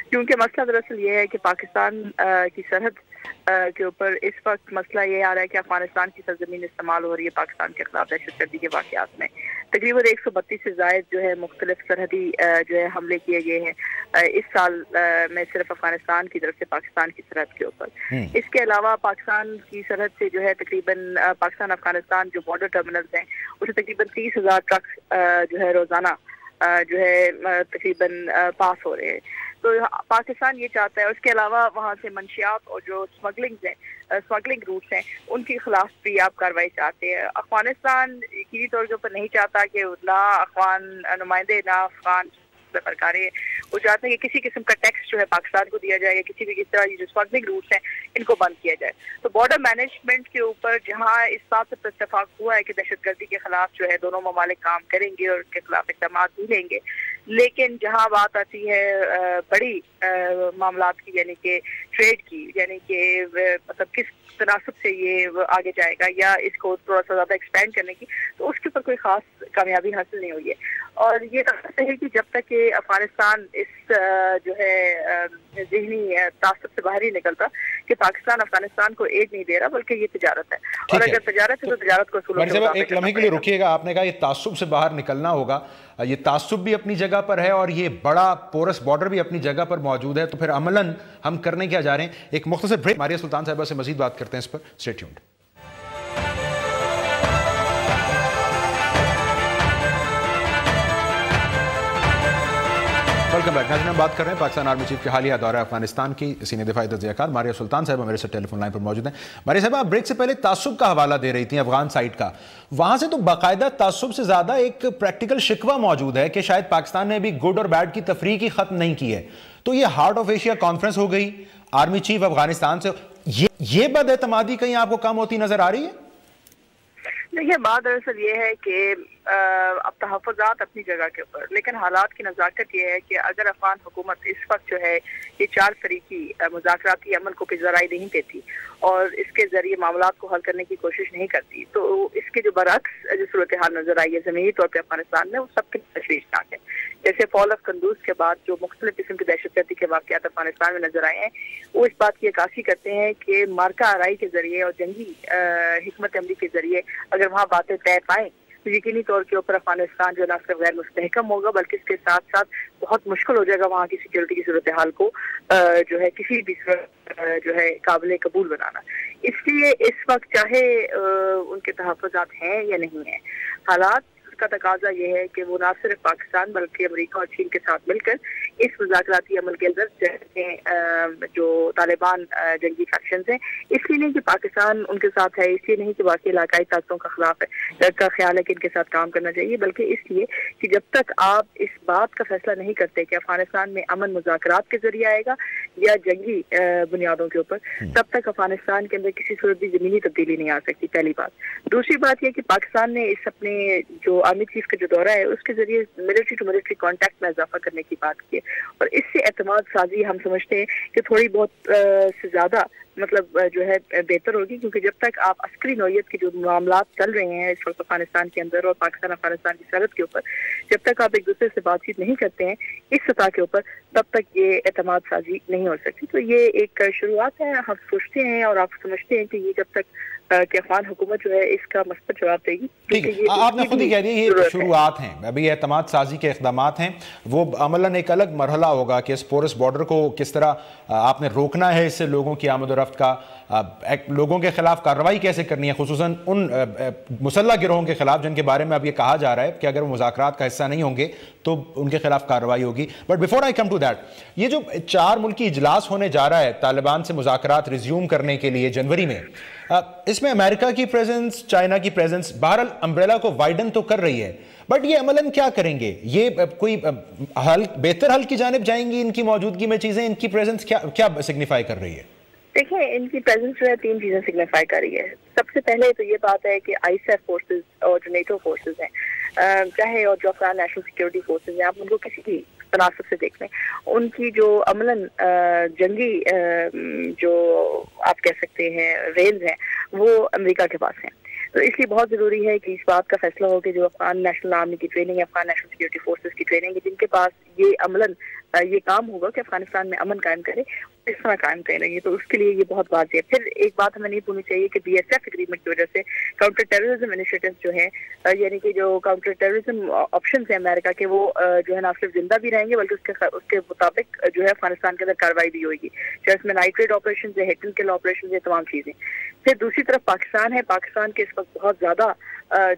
क्योंकि मसला दरअसल ये है कि पाकिस्तान की सरहद के ऊपर इस वक्त मसला ये आ रहा है कि अफगानिस्तान की सरजमीन इस्तेमाल हो रही है पाकिस्तान के खिलाफ दहशतगर्दी के वाक़यात में। तकरीबन 132 से ज़ायद जो है मुख्तलिफ सरहदी जो है हमले किए गए हैं इस साल में सिर्फ अफगानिस्तान की तरफ से पाकिस्तान की सरहद के ऊपर। इसके अलावा पाकिस्तान की सरहद से जो है तकरीबन पाकिस्तान अफगानिस्तान जो बॉर्डर टर्मिनल्स हैं उससे तकरीबन 30,000 ट्रक जो है रोज़ाना जो है तकरीबन पास हो रहे हैं। तो पाकिस्तान ये चाहता है, उसके अलावा वहाँ से मंशियात और जो स्मगलिंग रूट्स हैं उनके खिलाफ भी आप कार्रवाई चाहते हैं। अफगानिस्तान यकीनी तौर के ऊपर नहीं चाहता कि ना अफगान नुमाइंदे ना अफगान सरकारें वो चाहते हैं कि किसी किस्म का टैक्स जो है पाकिस्तान को दिया जाएगा, किसी भी तरह की जो स्मगलिंग रूट्स हैं इनको बंद किया जाए। तो बॉर्डर मैनेजमेंट के ऊपर जहाँ इस बात से इत्तेफाक हुआ है कि दहशतगर्दी के खिलाफ जो है दोनों ममालिक काम करेंगे और उसके खिलाफ इक़दाम भी लेंगे, लेकिन जहाँ बात आती है बड़ी मामलात की, यानी कि ट्रेड की, यानी कि मतलब किस तनासब से ये आगे जाएगा या इसको थोड़ा सा ज़्यादा एक्सपेंड करने की, तो उसके ऊपर कोई ख़ास कामयाबी हासिल नहीं हुई है। और ये कहते हैं कि जब तक कि अफगानिस्तान इस जो है ज़हनी तासुब से बाहर ही निकलता कि पाकिस्तान अफगानिस्तान को एड नहीं दे रहा बल्कि ये तजारत है, और अगर तजारत है तो तजारत को एक लम्हे के लिए रुकिएगा। आपने कहा ये तासुब से बाहर निकलना होगा, ये तासुब भी अपनी जगह पर है और ये बड़ा पोरस बॉर्डर भी अपनी जगह पर मौजूद है, तो फिर अमलन हम करने क्या जा रहे हैं? एक मुख्तसर ब्रेक, मारिया सुल्तान साहिबा से मजीद बात करते हैं इस पर। Stay tuned. Welcome back. नाज़रीन, हम बात कर रहे हैं पाकिस्तान आर्मी चीफ के हालिया दौरा अफगानिस्तान की। सीनियर दिफाई तज्ज़ियाकार मारिया सुल्तान साहिबा मेरे से टेलीफोन लाइन पर मौजूद हैं। मारिया साहिबा, आप ब्रेक से पहले तासुब का हवाला दे रही थी अफगान साइड का, वहां से तो बाकायदा तासुब से ज़्यादा एक प्रैक्टिकल शिकवा मौजूद है कि शायद पाकिस्तान ने भी गुड और बैड की तफरीक ही ख़त्म नहीं की है। तो ये हार्ट ऑफ एशिया कॉन्फ्रेंस हो गई, आर्मी चीफ अफगानिस्तान से, ये बदएतमादी कहीं आपको कम होती नजर आ रही है? देखिए, बात दरअसल ये है कि अब तहफ़्फ़ुज़ात अपनी जगह के ऊपर, लेकिन हालात की नज़ाकत ये है कि अगर अफगान हुकूमत इस वक्त जो है ये 4 फरीकी मुज़ाकराती अमल को ज़राई नहीं देती और इसके ज़रिए मामलात को हल करने की कोशिश नहीं करती, तो इसके जो बरअक्स जो सूरत हाल नज़र आई है ज़मीनी तौर पर अफगानिस्तान में, वो सबके तशवीशनाक है। जैसे फॉल ऑफ कंदूज के बाद जो मुख्तलिफ किस्म की दहशतगर्दी के वाक़यात अफगानिस्तान में नजर आए हैं, वो इस बात की अक्कासी करते हैं कि मार्का आराई के जरिए और जंगी हिकमत अमली के जरिए अगर वहाँ बातें तय पाएं तो यकीनी तौर के ऊपर अफगानिस्तान जो न सिर्फ गैर मुस्तहकम होगा बल्कि इसके साथ साथ बहुत मुश्किल हो जाएगा वहाँ की सिक्योरिटी की सूरत हाल को जो है किसी भी जो है काबिल कबूल बनाना। इसलिए इस वक्त चाहे उनके तहफ़्फ़ुज़ात हैं या नहीं है, हालात का तकाजा ये है कि वो ना सिर्फ पाकिस्तान बल्कि अमेरिका और चीन के साथ मिलकर इस मुज़ाकराती अमल के अंदर जो तालिबान जंगी फैक्शंस हैं, इसलिए नहीं कि पाकिस्तान उनके साथ है, इसलिए नहीं कि बाकी इलाकाई ताकतों का खिलाफ है का ख्याल है कि इनके साथ काम करना चाहिए, बल्कि इसलिए कि जब तक आप इस बात का फैसला नहीं करते कि अफगानिस्तान में अमन मुज़ाकरात के जरिए आएगा या जंगी बुनियादों के ऊपर, तब तक अफगानिस्तान के अंदर किसी सूरत भी ज़मीनी तब्दीली नहीं आ सकती, पहली बात। दूसरी बात यह कि पाकिस्तान ने इस अपने जो आर्मी चीफ का जो दौरा है उसके जरिए मिलिट्री टू मिलिट्री कॉन्टैक्ट में इजाफा करने की बात की है, और इससे एतमाद साजी हम समझते हैं कि थोड़ी बहुत से ज़्यादा मतलब जो है बेहतर होगी, क्योंकि जब तक आप अस्करी नौयत के जो मामलात चल रहे हैं इस वक्त अफगानिस्तान के अंदर और पाकिस्तान अफगानिस्तान की सरहद के ऊपर, जब तक आप एक दूसरे से बातचीत नहीं करते हैं इस सतह के ऊपर, तब तक ये एतमाद साजी नहीं हो सकती। तो ये एक शुरुआत है, हम सोचते हैं और आप समझते हैं कि ये जब तक کہ افغان حکومت جو ہے اس کا مثبت جواب دے گی. ٹھیک ہے, آپ نے خود ہی کہہ دیا یہ شروعات ہیں, ابھی اعتماد سازی کے اقدامات ہیں, وہ عملاً ایک الگ مرحلہ ہوگا کہ اس پورس بارڈر کو کس طرح آپ نے روکنا ہے, اس سے لوگوں کی آمد و رفت کا, لوگوں کے خلاف کارروائی کیسے کرنی ہے, خصوصاً ان مسلح گروہوں کے خلاف جن کے بارے میں اب یہ کہا جا رہا ہے کہ اگر وہ مذاکرات کا حصہ نہیں ہوں گے تو ان کے خلاف کارروائی ہوگی. But before I come to that, یہ جو 4 ملکی اجلاس ہونے جا رہا ہے طالبان سے مذاکرات ریزیوم کرنے کے لیے جنوری میں, اس میں امریکہ کی پریزنس, چائنا کی پریزنس بہرحال امبریلا کو وائڈن تو کر رہی ہے, بٹ یہ عملاً کیا کریں گے, یہ کوئی حل, بہتر حل کی جانب جائیں گی ان کی موجودگی میں چیزیں, ان کی پریزنس کیا سگنیفائی کر رہی ہے؟ دیکھیں ان کی پریزنس جو ہے 3 چیزیں سگنیفائی کر رہی ہے. سب سے پہلے تو یہ بات ہے کہ آئی ایس ایف فورسز اور جو نیٹو فورسز ہیں, چاہے اور جو افغان نیشنل سیکیورٹی فورسز ہیں, آپ ان کو کسی بھی تناسب سے دیکھ لیں, ان کی جو عملاً جنگی جو آپ کہہ سکتے ہیں ریلز ہیں وہ امریکہ کے پاس ہیں. تو اس لیے بہت ضروری ہے کہ اس بات کا فیصلہ ہو کہ جو افغان نیشنل آرمی کی ٹریننگ ہے, افغان نیشنل سیکیورٹی فورسز کی ٹریننگ ہے, جن کے پاس یہ عملاً یہ کام ہوگا کہ افغانستان میں امن قائم کرے, اس طرح قائم کریں گے. تو اس کے لیے یہ بہت واضح ہے. پھر ایک بات ہمیں نہیں بھولنی چاہیے کہ بی ایس ایف اگریمنٹ کی وجہ سے کاؤنٹر ٹیررزم انیشیٹوز جو ہیں, یعنی کہ جو کاؤنٹر ٹیررزم آپشنز ہیں امریکہ کے, وہ جو ہے نہ صرف زندہ بھی رہیں گے بلکہ اس کے مطابق جو ہے افغانستان کے اندر کارروائی بھی ہوگی, چاہے اس میں نائٹریٹ آپریشن ہے, ہٹ اینڈ کل آپریشن ہے, تمام چیزیں. پھر دوسری طرف پاکستان ہے, پاکستان کے اس وقت بہت زیادہ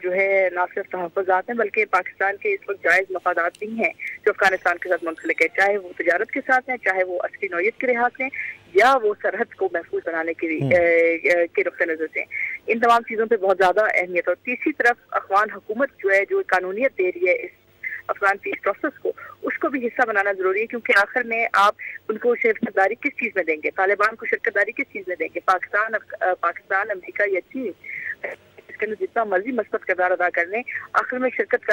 جو ہے نہ صرف تحفظات ہیں بلکہ پاکستان کے اس وقت جائز مفادات بھی ہیں جو افغانستان کے ساتھ منسلک ہے, چاہے وہ تجارت کے ساتھ ہیں, چاہے وہ عسکری نوعیت کے لحاظ سے, یا وہ سرحد کو محفوظ بنانے کے نقطہ نظر سے. ان تمام چیزوں پہ بہت زیادہ اہمیت. اور تیسری طرف افغان حکومت جو ہے جو قانونیت دے رہی ہے اس افغان پیس پروسیس کو, اس کو بھی حصہ بنانا ضروری ہے, کیونکہ آخر میں آپ ان کو شرکت داری کس چیز میں دیں گے, طالبان کو شرکت داری کس چیز میں دیں گے, پاکستان امریکہ یا چین جتنا مرضی مثبت کردار ادا کر لیں, آخر میں شرکت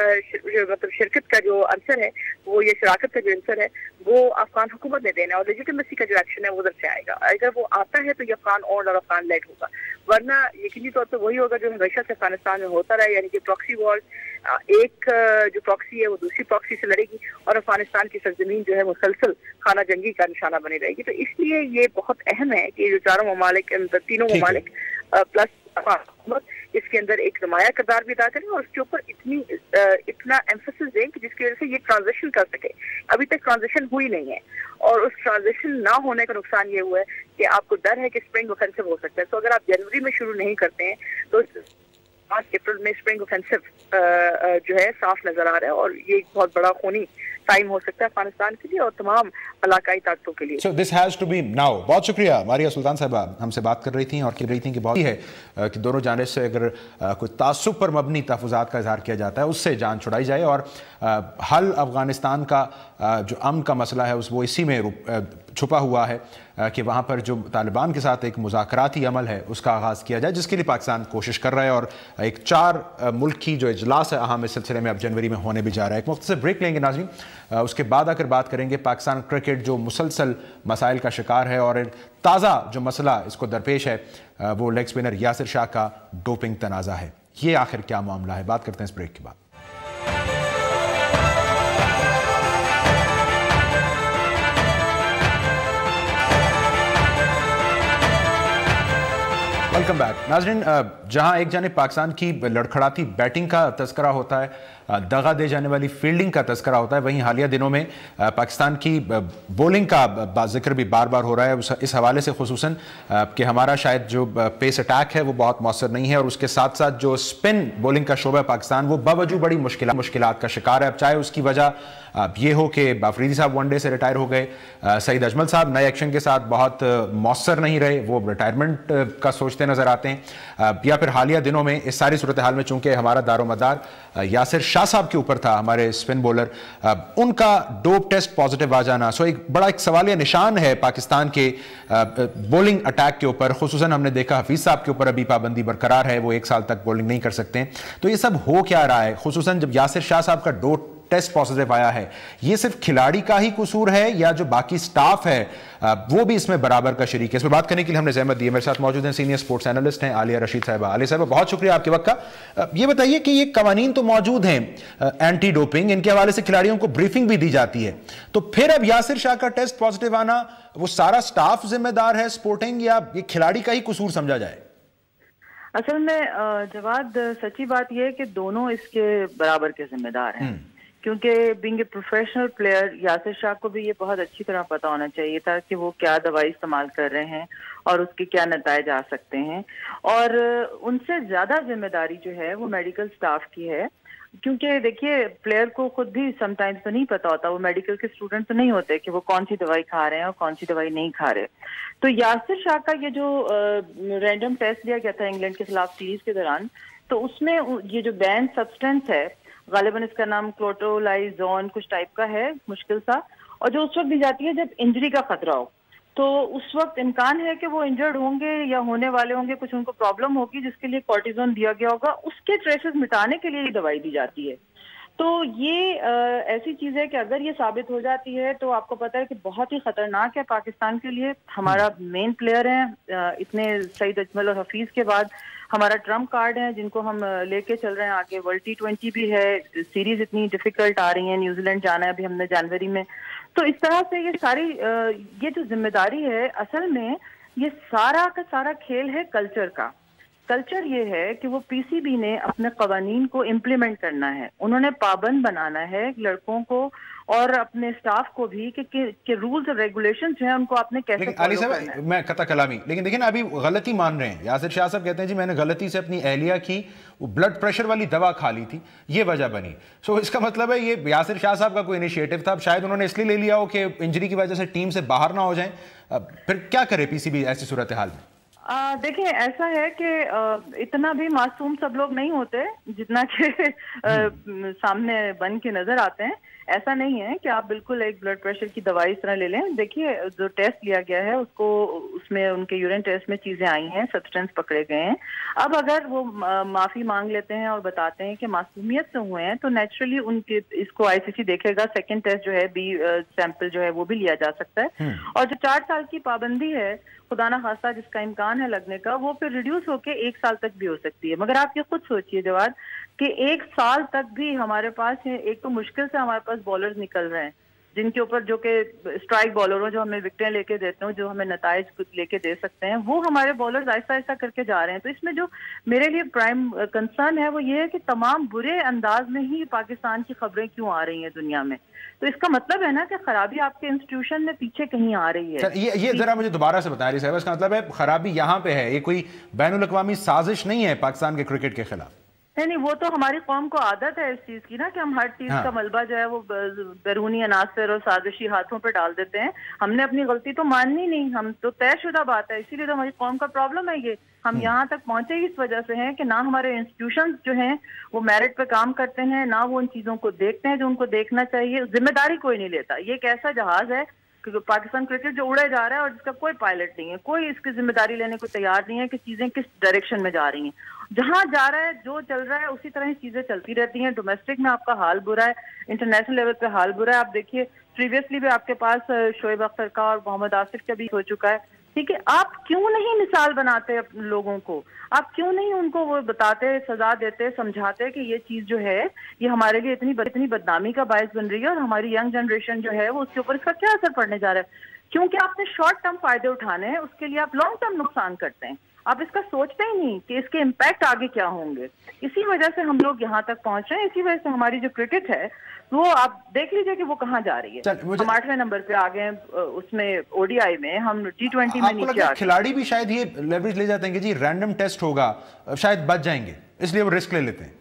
کا جو عنصر ہے وہ, یہ شراکت کا جو عنصر ہے وہ افغان حکومت نے دینا, اور لیجیٹیمیسی کا جو ایکشن ہے وہ ادھر سے آئے گا. اگر وہ آتا ہے تو یہ افغان اونڈ اور افغان لیڈ ہوگا, ورنہ یقینی طور پہ وہی ہوگا جو ہمیشہ سے افغانستان میں ہوتا رہا, یعنی کہ پراکسی وارز, ایک جو پراکسی ہے وہ دوسری پراکسی سے لڑے گی اور افغانستان کی سرزمین جو ہے مسلسل خانہ جنگی کا نشانہ بنی رہے گی. تو اس لیے یہ بہت اہم ہے کہ جو تینوں ممالک پلس حکومت اس کے اندر ایک نمایاں کردار بھی ادا کریں اور اس کے اوپر اتنا ایمفسس دیں کہ جس کی وجہ سے یہ ٹرانزیشن کر سکے. ابھی تک ٹرانزیشن ہوئی نہیں ہے, اور اس ٹرانزیشن نہ ہونے کا نقصان یہ ہوا ہے کہ آپ کو ڈر ہے کہ اسپرنگ اوفینسو ہو سکتا ہے. تو اگر آپ جنوری میں شروع نہیں کرتے ہیں تو 5 اپریل میں اسپرنگ اوفینسو جو ہے صاف نظر آ رہا ہے, اور یہ ایک بہت بڑا خونی ٹائم ہو سکتا ہے افغانستان کے لیے اور تمام علاقائی طاقتوں کے لیے. So this has to be now. بہت شکریہ ماریہ سلطان صاحبہ, ہم سے بات کر رہی تھیں اور کہہ رہی تھیں کہ بہت ہے کہ دونوں جانب سے اگر کوئی تعصب پر مبنی تحفظات کا اظہار کیا جاتا ہے اس سے جان چھڑائی جائے, اور حل افغانستان کا جو امن کا مسئلہ ہے وہ اسی میں چھپا ہوا ہے کہ وہاں پر جو طالبان کے ساتھ ایک مذاکراتی عمل ہے اس کا آغاز کیا جائے, جس کے لیے پاکستان کوشش کر رہا ہے. اور ایک 4 ملکی جو اجلاس ہے اہم اس سلسلے میں اب جنوری میں ہونے بھی جا رہا ہے. ایک مختصر بریک لیں گے ناظرین, اس کے بعد آ کر بات کریں گے پاکستان کرکٹ جو مسلسل مسائل کا شکار ہے, اور تازہ جو مسئلہ اس کو درپیش ہے وہ لیگ اسپنر یاسر شاہ کا ڈوپنگ تنازع ہے. یہ آخر کیا معاملہ ہے, بات کرتے ہیں اس بریک کے بعد. ویلکم بیک ناظرین. جہاں ایک جانب پاکستان کی لڑکھڑاتی بیٹنگ کا تذکرہ ہوتا ہے, دغا دے جانے والی فیلڈنگ کا تذکرہ ہوتا ہے, وہیں حالیہ دنوں میں پاکستان کی بولنگ کا ذکر بھی بار بار ہو رہا ہے, اس حوالے سے خصوصاً کہ ہمارا شاید جو پیس اٹیک ہے وہ بہت مؤثر نہیں ہے, اور اس کے ساتھ ساتھ جو سپن بولنگ کا شعبہ پاکستان وہ باوجود بڑی مشکلات کا شکار ہے. اب چاہے اس کی وجہ یہ ہو کہ آفریدی صاحب ون ڈے سے ریٹائر ہو گئے, سعید اجمل صاحب نئے ایکشن کے ساتھ بہت مؤثر نہیں رہے, وہ ریٹائرمنٹ کا سوچتے نظر آتے ہیں, یا پھر حالیہ دنوں میں اس ساری صورتحال میں چونکہ ہمارا دار و مدار یاسر شاہ صاحب کے اوپر تھا, ہمارے سپن بولر, ان کا ڈوپ ٹیسٹ پازیٹیو آ جانا ایک بڑا سوالیہ نشان ہے پاکستان کے بولنگ اٹیک کے اوپر. خصوصاً ہم نے دیکھا حفیظ صاحب کے اوپر ابھی پابندی برقرار ہے, وہ 1 سال تک بولنگ نہیں کر سکتے. تو یہ سب ہو کیا رہا ہے, خصوصاً جب یاسر شاہ صاحب کا ڈوپ ٹیسٹ پازیٹیو آیا ہے, یہ صرف کھلاڑی کا ہی قصور ہے یا جو باقی سٹاف ہے وہ بھی اس میں برابر کا شریک ہے؟ اس پر بات کرنے کے لیے ہم نے زحمت دی ہے. میرے ساتھ موجود ہیں سینئر سپورٹس اینالسٹ ہیں عالیہ رشید صاحبہ. عالیہ صاحبہ بہت شکریہ آپ کے وقت کا. یہ بتائیے کہ یہ قوانین تو موجود ہیں اینٹی ڈوپنگ, ان کے حوالے سے کھلاڑیوں کو بریفنگ بھی دی جاتی ہے, تو پھر اب یاسر شاہ کا ٹیسٹ پازیٹیو آنا وہ سارا سٹاف ذمہ دار ہے سپورٹنگ, یا یہ کھلاڑی کا ہی قصور سمجھا جائے؟ اصل میں جواد سچی بات یہ ہے کہ دونوں اس کے برابر کے ذمہ دار ہیں، کیونکہ being a professional player Yasir Shah کو بھی یہ بہت اچھی طرح پتا ہونا چاہیے تھا کہ وہ کیا دوائی استعمال کر رہے ہیں اور اس کے کیا نتائج آ سکتے ہیں، اور ان سے زیادہ ذمہ داری جو ہے وہ میڈیکل سٹاف کی ہے، کیونکہ دیکھیے پلیئر کو خود بھی سم ٹائمز تو نہیں پتا ہوتا، وہ میڈیکل کے اسٹوڈنٹ تو نہیں ہوتے کہ وہ کون سی دوائی کھا رہے ہیں اور کون سی دوائی نہیں کھا رہے۔ تو یاسر شاہ کا یہ جو رینڈم ٹیسٹ لیا گیا تھا انگلینڈ کے خلاف سیریز کے دوران، تو اس میں یہ جو بین سبسٹینس ہے، غالباً اس کا نام کلوٹرولائزون کچھ ٹائپ کا ہے، مشکل سا، اور جو اس وقت دی جاتی ہے جب انجری کا خطرہ ہو، تو اس وقت امکان ہے کہ وہ انجرڈ ہوں گے یا ہونے والے ہوں گے، کچھ ان کو پرابلم ہوگی جس کے لیے کورٹیزون دیا گیا ہوگا، اس کے ٹریسز مٹانے کے لیے یہ دوائی دی جاتی ہے۔ تو یہ ایسی چیز ہے کہ اگر یہ ثابت ہو جاتی ہے تو آپ کو پتا ہے کہ بہت ہی خطرناک ہے پاکستان کے لیے۔ ہمارا مین پلیئر ہیں اتنے سعید اجمل اور حفیظ کے بعد، ہمارا ٹرمپ کارڈ ہیں جن کو ہم لے کے چل رہے ہیں آگے، ورلڈ T20 بھی ہے، سیریز اتنی ڈیفیکلٹ آ رہی ہیں، نیوزی لینڈ جانا ہے ابھی ہم نے جنوری میں۔ تو اس طرح سے یہ ساری یہ جو ذمہ داری ہے، اصل میں یہ سارا کا سارا کھیل ہے کلچر کا۔ کلچر یہ ہے کہ وہ پی سی بی نے اپنے قوانین کو امپلیمنٹ کرنا ہے، انہوں نے پابند بنانا ہے لڑکوں کو اور اپنے سٹاف کو بھی کہ رولز اور ریگولیشنز جو ہیں ان کو آپ نے کیسے علی صاحب میں قطع کلامی، لیکن دیکھیں نا ابھی غلطی مان رہے ہیں، یاسر شاہ صاحب کہتے ہیں جی میں نے غلطی سے اپنی اہلیہ کی وہ بلڈ پریشر والی دوا کھا لی تھی، یہ وجہ بنی۔ سو اس کا مطلب ہے یہ یاسر شاہ صاحب کا کوئی انیشیٹو تھا، شاید انہوں نے اس لیے لے لیا ہو کہ انجری کی وجہ سے ٹیم سے باہر نہ ہو جائیں، پھر کیا کرے پی سی بی ایسی صورتحال میں؟ دیکھیں ایسا ہے کہ اتنا بھی معصوم سب لوگ نہیں ہوتے جتنا کہ سامنے بن کے نظر آتے ہیں۔ ایسا نہیں ہے کہ آپ بالکل ایک بلڈ پریشر کی دوائی اس طرح لے لیں۔ دیکھیے جو ٹیسٹ لیا گیا ہے اس میں ان کے یورین ٹیسٹ میں چیزیں آئی ہیں، سبسٹینس پکڑے گئے ہیں۔ اب اگر وہ معافی مانگ لیتے ہیں اور بتاتے ہیں کہ معصومیت سے ہوئے ہیں تو نیچرلی ان کے اس کو آئی سی سی دیکھے گا، سیکنڈ ٹیسٹ جو ہے بی سیمپل جو ہے وہ بھی لیا جا سکتا ہے۔ اور جو 4 سال کی پابندی ہے خدا نہ خواستہ جس کا امکان ہے لگنے کا، وہ پھر ریڈیوس ہو کے 1 سال تک بھی ہو سکتی ہے۔ مگر آپ یہ خود سوچئے جواد کہ 1 سال تک بھی ہمارے پاس ایک تو مشکل سے ہمارے پاس بالرز نکل رہے ہیں جن کے اوپر جو کہ اسٹرائک بالر ہو، جو ہمیں وکٹیں لے کے دیتے ہیں، جو ہمیں نتائج لے کے دے سکتے ہیں، وہ ہمارے بالرز آہستہ آہستہ کر کے جا رہے ہیں۔ تو اس میں جو میرے لیے پرائم کنسرن ہے وہ یہ ہے کہ تمام برے انداز میں ہی پاکستان کی خبریں کیوں آ رہی ہیں دنیا میں۔ تو اس کا مطلب ہے نا کہ خرابی آپ کے انسٹیٹیوشن میں پیچھے کہیں آ رہی ہے۔ یہ ذرا مجھے دوبارہ سے بتائیں صاحب، اس کا مطلب ہے خرابی یہاں پہ ہے، یہ کوئی بین الاقوامی سازش نہیں ہے پاکستان کے کرکٹ کے خلاف؟ نہیں، وہ تو ہماری قوم کو عادت ہے اس چیز کی نا کہ ہم ہر چیز کا ملبہ جو ہے وہ بیرونی عناصر اور سازشی ہاتھوں پہ ڈال دیتے ہیں۔ ہم نے اپنی غلطی تو ماننی نہیں، ہم تو طے شدہ بات ہے، اسی لیے تو ہماری قوم کا پرابلم ہے یہ۔ ہم یہاں تک پہنچے ہی اس وجہ سے ہیں کہ نہ ہمارے انسٹیٹیوشنز جو ہیں وہ میرٹ پہ کام کرتے ہیں، نہ وہ ان چیزوں کو دیکھتے ہیں جو ان کو دیکھنا چاہیے، ذمہ داری کوئی نہیں لیتا۔ یہ ایک ایسا جہاز ہے کہ پاکستان کرکٹ جو اڑے جا رہا ہے اور جس کا کوئی پائلٹ نہیں ہے، کوئی اس کی ذمہ داری لینے کو تیار نہیں ہے کہ چیزیں کس ڈائریکشن میں جا رہی ہیں۔ جہاں جا رہا ہے جو چل رہا ہے اسی طرح ہی چیزیں چلتی رہتی ہیں۔ ڈومیسٹک میں آپ کا حال برا ہے، انٹرنیشنل لیول پہ حال برا ہے۔ آپ دیکھیے پریویسلی بھی آپ کے پاس شعیب اختر کا اور محمد آصف کا بھی ہو چکا ہے، ٹھیک ہے۔ آپ کیوں نہیں مثال بناتے لوگوں کو؟ آپ کیوں نہیں ان کو وہ بتاتے، سزا دیتے، سمجھاتے کہ یہ چیز جو ہے یہ ہمارے لیے اتنی بدنامی کا باعث بن رہی ہے اور ہماری ینگ جنریشن جو ہے وہ اس کے اوپر اس کا کیا اثر پڑنے جا رہا ہے؟ کیونکہ آپ نے شارٹ ٹرم فائدے اٹھانے ہیں، اس کے لیے آپ لانگ ٹرم نقصان کرتے ہیں۔ آپ اس کا سوچتے ہی نہیں کہ اس کے امپیکٹ آگے کیا ہوں گے۔ اسی وجہ سے ہم لوگ یہاں تک پہنچ رہے ہیں، اسی وجہ سے ہماری جو کرکٹ ہے وہ آپ دیکھ لیجئے کہ وہ کہاں جا رہی ہے۔ ہم 8ویں نمبر پہ آگئے ہیں اس میں ODI میں، ہم T20 میں نیچے آگئے۔ کھلاڑی بھی شاید یہ لیوریج لے جاتے ہیں کہ جی رینڈم ٹیسٹ ہوگا شاید بچ جائیں گے، اس لیے وہ رسک لے لیتے ہیں۔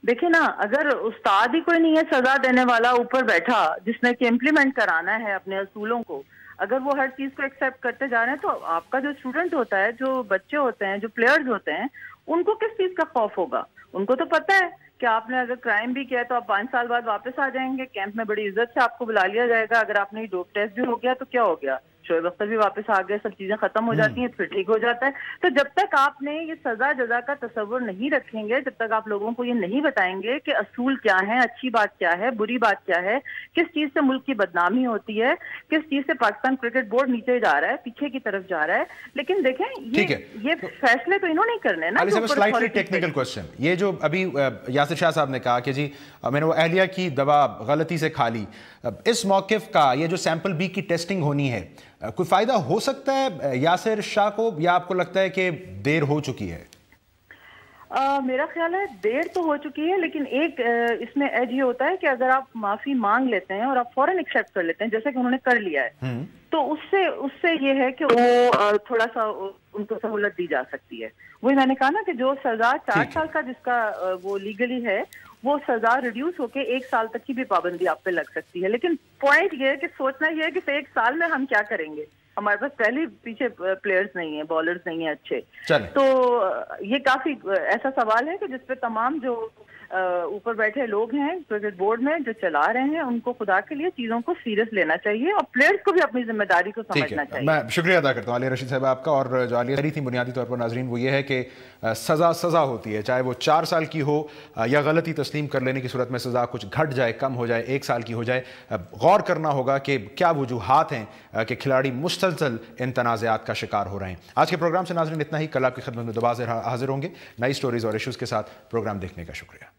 دیکھیں نا، اگر استاد ہی کوئی نہیں ہے سزا دینے والا اوپر بیٹھا جس نے کہ امپلیمنٹ کرانا ہے اپنے اصولوں کو، اگر وہ ہر چیز کو ایکسیپٹ کرتے جا رہے ہیں تو آپ کا جو اسٹوڈنٹ ہوتا ہے، جو بچے ہوتے ہیں، جو پلیئرز ہوتے ہیں، ان کو کس چیز کا خوف ہوگا؟ ان کو تو پتہ ہے کہ آپ نے اگر کرائم بھی کیا تو آپ 5 سال بعد واپس آ جائیں گے، کیمپ میں بڑی عزت سے آپ کو بلا لیا جائے گا۔ اگر آپ نے ڈوپ ٹیسٹ بھی ہو گیا تو کیا ہو گیا؟ شعیب اختر بھی واپس آ گئے، سب چیزیں ختم ہو جاتی ہیں، پھر ٹھیک ہو جاتا ہے۔ تو جب تک آپ نے یہ سزا جزا کا تصور نہیں رکھیں گے، جب تک آپ لوگوں کو یہ نہیں بتائیں گے کہ اصول کیا ہیں، اچھی بات کیا ہے، بری بات کیا ہے، کس چیز سے ملک کی بدنامی ہوتی ہے، کس چیز سے پاکستان کرکٹ بورڈ نیچے جا رہا ہے، پیچھے کی طرف جا رہا ہے۔ لیکن دیکھیں یہ فیصلے تو انہوں نے کرنے نا۔ سلائٹلی ٹیکنیکل کوسچن، یہ جو ابھی یاسر شاہ صاحب نے کہا کہ جی میں نے وہ اہلیہ کی دوا غلطی سے کھا لی، اس موقف کا یہ جو سیمپل بی کی ٹیسٹنگ ہونی ہے، کوئی فائدہ ہو سکتا ہے یاسر شاہ کو، یا آپ کو لگتا ہے کہ دیر ہو چکی ہے؟ میرا خیال ہے دیر تو ہو چکی ہے، لیکن ایک اس میں ایج یہ ہوتا ہے کہ اگر آپ معافی مانگ لیتے ہیں اور آپ فوراً ایکسیپٹ کر لیتے ہیں جیسے کہ انہوں نے کر لیا ہے، تو اس سے یہ ہے کہ وہ تھوڑا سا ان کو سہولت دی جا سکتی ہے. وہی میں نے کہا نا کہ جو سزا 4 سال کا جس کا وہ لیگلی ہے وہ سزا ریڈیوس ہو کے 1 سال تک کی بھی پابندی آپ پہ لگ سکتی ہے. لیکن پوائنٹ یہ ہے کہ سوچنا یہ ہے کہ 1 سال میں ہم کیا کریں گے. ہمارے پاس پہلے پیچھے پلیئرز نہیں ہیں، بالرز نہیں ہیں اچھے. تو یہ کافی ایسا سوال ہے کہ جس پہ تمام جو اوپر بیٹھے لوگ ہیں کرکٹ بورڈ میں جو چلا رہے ہیں ان کو خدا کے لیے چیزوں کو سیریس لینا چاہیے اور پلیئرز کو بھی اپنی ذمہ داری کو سمجھنا چاہیے. میں شکریہ ادا کرتا ہوں عالیہ رشید صاحب آپ کا. اور جو عالیہ کہہ رہی تھی بنیادی طور پر ناظرین وہ یہ ہے کہ سزا ہوتی ہے، چاہے وہ 4 سال کی ہو یا غلطی تسلیم کر لینے کی صورت میں سزا کچھ گھٹ جائے، کم ہو جائے، 1 سال کی ہو جائے. غور کرنا ہوگا کہ کیا وجوہات ہیں کہ کھلاڑی مسلسل ان تنازعات کا شکار ہو رہے ہیں. آج کے پروگرام سے ناظرین اتنا ہی. کل آپ کی خدمت میں دوبارہ حاضر ہوں گے نئی سٹوریز اور ایشوز کے ساتھ. پروگرام دیکھنے کا شکریہ.